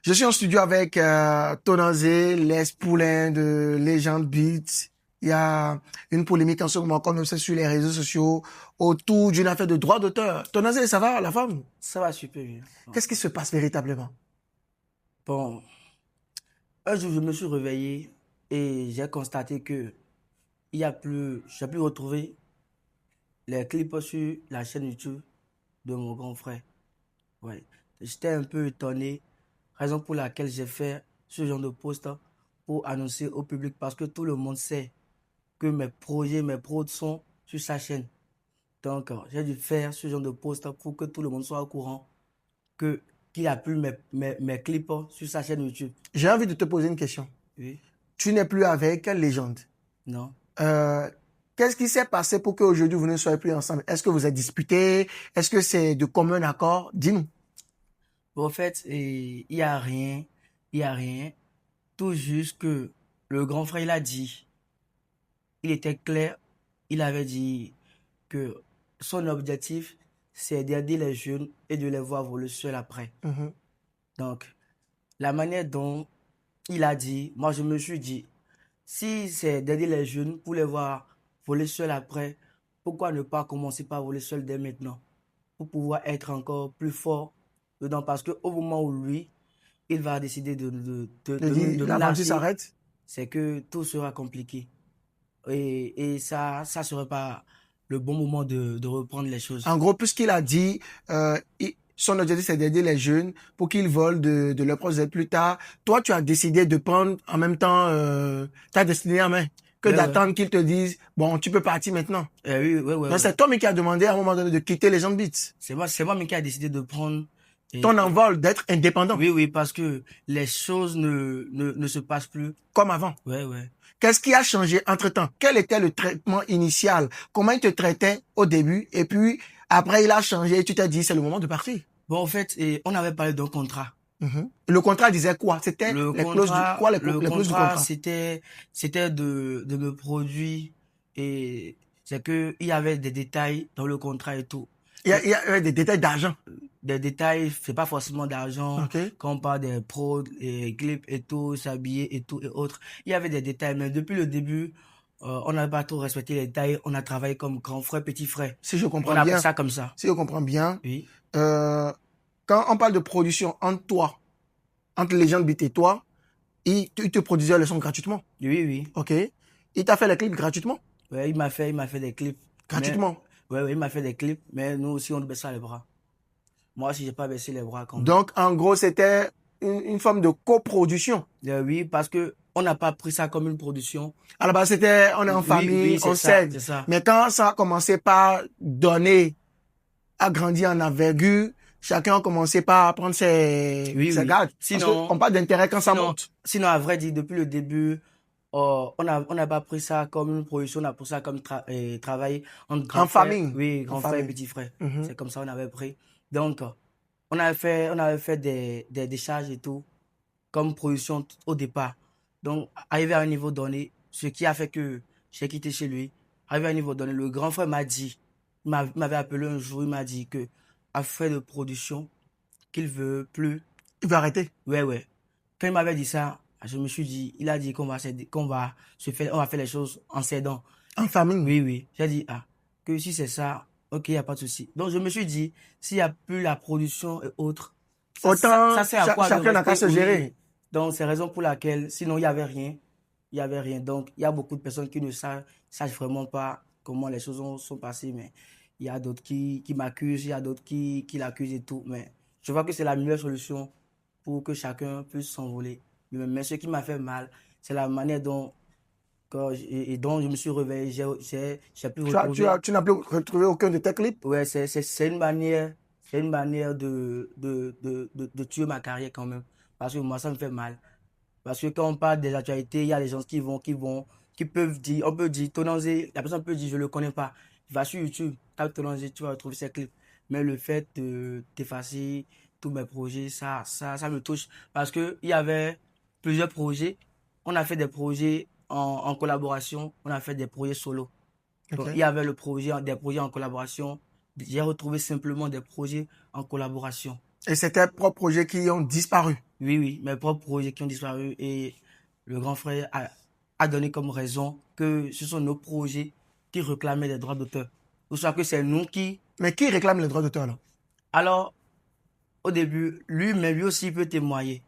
Je suis en studio avec Tonazé, Les Poulain de Legend Beats. Il y a une polémique en ce moment, comme on sait, sur les réseaux sociaux autour d'une affaire de droit d'auteur. Tonazé, ça va, la femme? Ça va super bien. Qu'est-ce qui se passe véritablement? Bon, un jour, je me suis réveillé et j'ai constaté que j'ai plus retrouvé les clips sur la chaîne YouTube de mon grand frère. Ouais. J'étais un peu étonné, raison pour laquelle j'ai fait ce genre de post pour annoncer au public parce que tout le monde sait que mes projets, mes prods sont sur sa chaîne. Donc, j'ai dû faire ce genre de post pour que tout le monde soit au courant que qu'il a plus mes clips sur sa chaîne YouTube. J'ai envie de te poser une question. Oui, Tu n'es plus avec Legend. non. Euh, Qu'est-ce qui s'est passé pour qu'aujourd'hui vous ne soyez plus ensemble? Est-ce que vous êtes disputés? Est-ce que c'est de commun accord? Dis-nous. Bon, en fait, il y a rien. Tout juste que le grand frère, il a dit, il était clair, il avait dit que son objectif, c'est d'aider les jeunes et de les voir voler seuls après. Mhm. Donc, la manière dont il a dit, moi je me suis dit, si c'est d'aider les jeunes pour les voir voler seuls après, pourquoi ne pas commencer par voler seul dès maintenant pour pouvoir être encore plus fort dedans? Parce qu'au moment où lui, il va décider Je dis, de nous l'aventure lâcher, s'arrête. c'est que tout sera compliqué. Et ça serait pas le bon moment de reprendre les choses. En gros, puisqu'il a dit, son objectif c'est d'aider les jeunes pour qu'ils volent de leurs projets plus tard. Toi, tu as décidé de prendre en même temps ta destinée en main que Ouais, ouais. d'attendre qu'ils te disent, bon, tu peux partir maintenant. Oui, ouais, ouais, Donc, ouais. c'est toi qui a demandé à un moment donné de quitter les gens de Beats. C'est moi qui a décidé de prendre. Ton Et, envol d'être indépendant, oui, oui, parce que les choses ne se passent plus. comme avant. Ouais, ouais. Qu'est-ce qui a changé entre-temps? Quel était le traitement initial? Comment il te traitait au début? Et puis, après, il a changé et tu t'es dit, c'est le moment de partir. Bon, en fait, on avait parlé d'un contrat. Mhm. Le contrat disait quoi? C'était les clauses du, quoi les clauses du contrat? C'était de me produire et c'est que il y avait des détails dans le contrat et tout. Il y avait des détails d'argent. Des détails, c'est pas forcément d'argent, OK? quand on parle des prods, et clips et tout, s'habiller et tout et autres. Il y avait des détails, mais depuis le début, on n'a pas trop respecté les détails. On a travaillé comme grand frère, petit frère. Si je On comprends appelle bien, ça comme ça. si je comprends bien, Oui. euh, quand on parle de production entre toi, entre les gens de BT et toi, il te produisait le son gratuitement. Oui, oui. OK? Il t'a fait les clips gratuitement? Ouais, il m'a fait des clips. Mais, Gratuitement. ouais, ouais, il m'a fait des clips, mais nous aussi, on ne baisse pas les bras. Moi aussi, j'ai pas baissé les bras quand même. Donc, en gros, c'était une forme de coproduction. Oui, parce que on n'a pas pris ça comme une production. À la base, c'était, on est en Oui, famille, oui, on c'est s'aide. ça. Mais quand ça a commencé par donner, à grandir en envergure, chacun a commencé par prendre Oui, ses oui. gardes. Parce qu'on parle d'intérêt quand ça monte. Sinon, à vrai dire, depuis le début, on n'a pas pris ça comme une production, on a pris ça comme travail entre grand En frère, famille. oui, En grand frère et famille. petit frère. Mhm. C'est comme ça qu'on avait pris. Donc, on avait fait des décharges et tout, comme production au départ. Donc, arrivé à un niveau donné, ce qui a fait que j'ai quitté chez lui, arrivé à un niveau donné, le grand frère m'a dit, il m'avait appelé un jour, il m'a dit que, à fait de production, qu'il veut plus. Il va arrêter. Ouais, ouais. Quand il m'avait dit ça, je me suis dit, il a dit on va faire les choses en s'aidant. En famille. Oui, oui. J'ai dit, ah, que si c'est ça, ok, il n'y a pas de souci. Donc, je me suis dit, s'il n'y a plus la production et autres, Autant, ça sert à quoi de chacun n'a qu'à rester? se Oui, oui. gérer. Donc, c'est raison pour laquelle, sinon, il n'y avait rien. Il n'y avait rien. Donc, il y a beaucoup de personnes qui ne savent vraiment pas comment les choses sont passées, mais il y a d'autres qui m'accusent, il y a d'autres qui l'accusent et tout. Mais je vois que c'est la meilleure solution pour que chacun puisse s'envoler. Mais ce qui m'a fait mal, c'est la manière dont, et dont je me suis réveillé, j'ai pu retrouver. Tu n'as plus retrouvé aucun de tes clips? Ouais, c'est une manière de tuer ma carrière quand même. Parce que moi, ça me fait mal. Parce que quand on parle des actualités, il y a des gens qui peuvent dire, on peut dire, Tonanzé, la personne peut dire, je le connais pas. Va sur YouTube, tape Tonanzé, tu vas retrouver ses clips. Mais le fait d'effacer tous mes projets, ça me touche. Parce que il y avait plusieurs projets. On a fait des projets en collaboration, on a fait des projets solo. Donc, OK. il y avait des projets en collaboration. J'ai retrouvé simplement des projets en collaboration. Et c'est tes propres projets qui ont disparu. Oui, oui, mes propres projets qui ont disparu et le grand frère a donné comme raison que ce sont nos projets qui réclamaient les droits d'auteur. Ou soit que c'est nous qui... Mais qui réclame les droits d'auteur, là? Alors, au début, lui, mais lui aussi peut témoigner.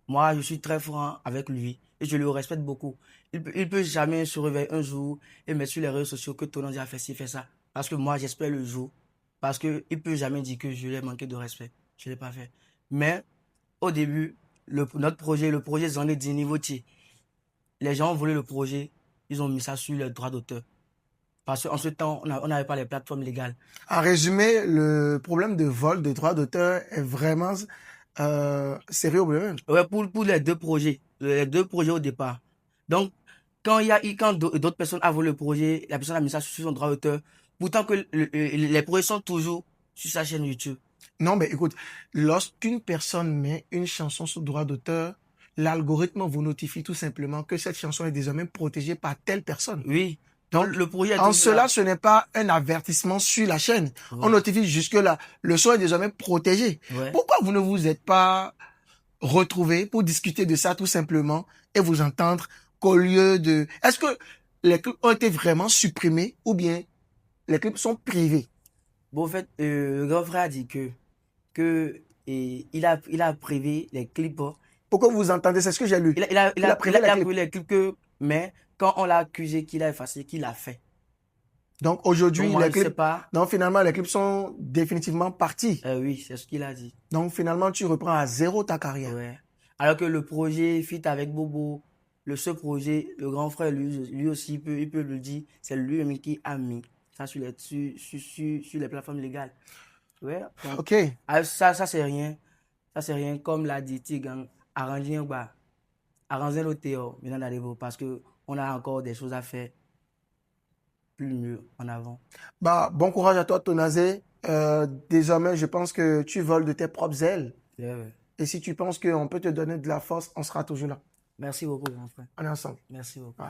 Moi, je suis très franc avec lui et je le respecte beaucoup. Il peut jamais se réveiller un jour et mettre sur les réseaux sociaux que Tonanzi a fait ci, fait ça. Parce que moi, j'espère le jour. Parce que il peut jamais dire que je lui ai manqué de respect. Je l'ai pas fait. Mais, au début, notre projet, le projet Zandé Dinivoti, les gens ont volé le projet, ils ont mis ça sur les droits d'auteur. Parce qu'en ce temps, on n'avait pas les plateformes légales. En résumé, le problème de vol de droits d'auteur est vraiment sérieux au problème. Ouais, pour les deux projets au départ. Donc, quand d'autres personnes ont volé le projet, la personne a mis ça sur son droit d'auteur, pourtant que les projets sont toujours sur sa chaîne YouTube. Non, mais écoute, lorsqu'une personne met une chanson sous droit d'auteur, l'algorithme vous notifie tout simplement que cette chanson est désormais protégée par telle personne. Oui. Donc, Donc, le projet est en toujours cela, là. ce n'est pas un avertissement sur la chaîne. On Ouais. notifie jusque-là. Le son est désormais protégé. Ouais. Pourquoi vous ne vous êtes pas retrouvé pour discuter de ça tout simplement et vous entendre qu'au lieu de... Est-ce que les clips ont été vraiment supprimés ou bien les clips sont privés? Bon, en fait, le grand frère a dit il a privé les clips. Pourquoi vous entendez? C'est ce que j'ai lu. Il a privé les clips. privé les clips mais quand on l'a accusé qu'il a effacé, qu'il a fait. Donc Donc, aujourd'hui, moi, les je sais clips... pas. Donc finalement, les clips sont définitivement partis. Oui, c'est ce qu'il a dit. Donc finalement, tu reprends à zéro ta carrière. Ouais. Alors que le projet Fit avec Bobo, ce projet, le grand frère, lui aussi, il peut le dire, c'est lui-même qui a mis ça sur sur les plateformes légales. Ouais. Donc, Ok. ça c'est rien. Ça, c'est rien. Comme l'a dit Tigan, arranger le Théo, maintenant d'aller parce que on a encore des choses à faire plus mieux en avant. Bah, bon courage à toi, Tonazé. Désormais, je pense que tu voles de tes propres ailes. Ouais, ouais. Et si tu penses qu'on peut te donner de la force, on sera toujours là. Merci beaucoup, mon frère. On est ensemble. Merci beaucoup. Ouais.